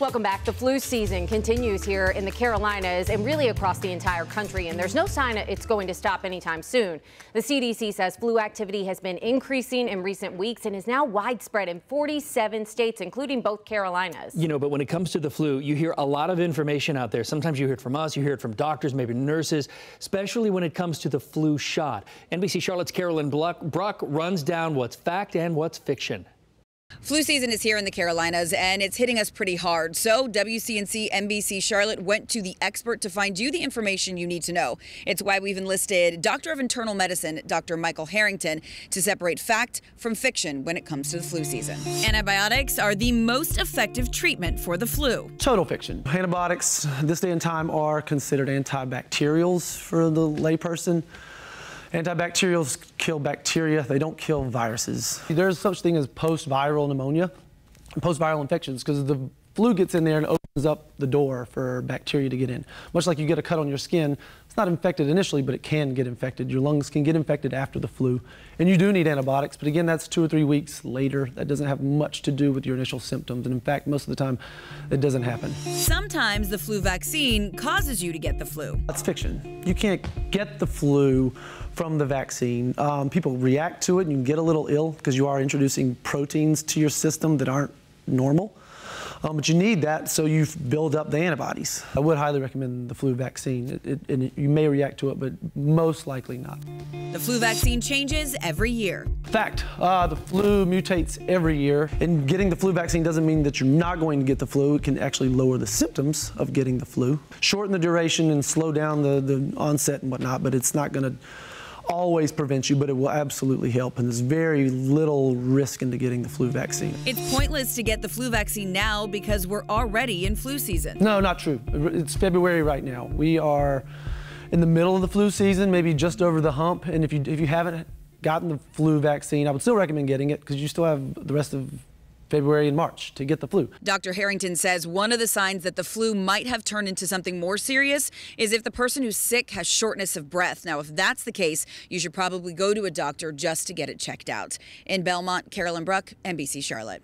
Welcome back. The flu season continues here in the Carolinas and really across the entire country, and there's no sign it's going to stop anytime soon. The CDC says flu activity has been increasing in recent weeks and is now widespread in 47 states, including both Carolinas. You know, but when it comes to the flu, you hear a lot of information out there. Sometimes you hear it from us, you hear it from doctors, maybe nurses, especially when it comes to the flu shot. NBC Charlotte's Carolyn Bruck runs down what's fact and what's fiction. Flu season is here in the Carolinas, and it's hitting us pretty hard. So WCNC NBC Charlotte went to the expert to find you the information you need to know. It's why we've enlisted Doctor of Internal Medicine, Dr. Michael Harrington, to separate fact from fiction when it comes to the flu season. Antibiotics are the most effective treatment for the flu. Total fiction. Antibiotics this day and time are considered antibacterials for the layperson. Antibacterials kill bacteria, they don't kill viruses. There's such thing as post-viral pneumonia and post-viral infections because the flu gets in there and opens up the door for bacteria to get in. Much like you get a cut on your skin, it's not infected initially, but it can get infected. Your lungs can get infected after the flu. And you do need antibiotics, but again, that's 2 or 3 weeks later. That doesn't have much to do with your initial symptoms. And in fact, most of the time, it doesn't happen. Sometimes the flu vaccine causes you to get the flu. That's fiction. You can't get the flu from the vaccine. People react to it and you can get a little ill because you are introducing proteins to your system that aren't normal. But you need that so you build up the antibodies. I would highly recommend the flu vaccine. You may react to it, but most likely not. The flu vaccine changes every year. Fact, the flu mutates every year, and getting the flu vaccine doesn't mean that you're not going to get the flu. It can actually lower the symptoms of getting the flu, shorten the duration and slow down the onset and whatnot, but it's not going to always prevent you, but it will absolutely help, and there's very little risk into getting the flu vaccine. It's pointless to get the flu vaccine now because we're already in flu season. No, not true. It's February right now. We are in the middle of the flu season, maybe just over the hump, and if you haven't gotten the flu vaccine, I would still recommend getting it because you still have the rest of February and March to get the flu. Dr. Harrington says one of the signs that the flu might have turned into something more serious is if the person who's sick has shortness of breath. Now, if that's the case, you should probably go to a doctor just to get it checked out. In Belmont, Carolyn Bruck, NBC Charlotte.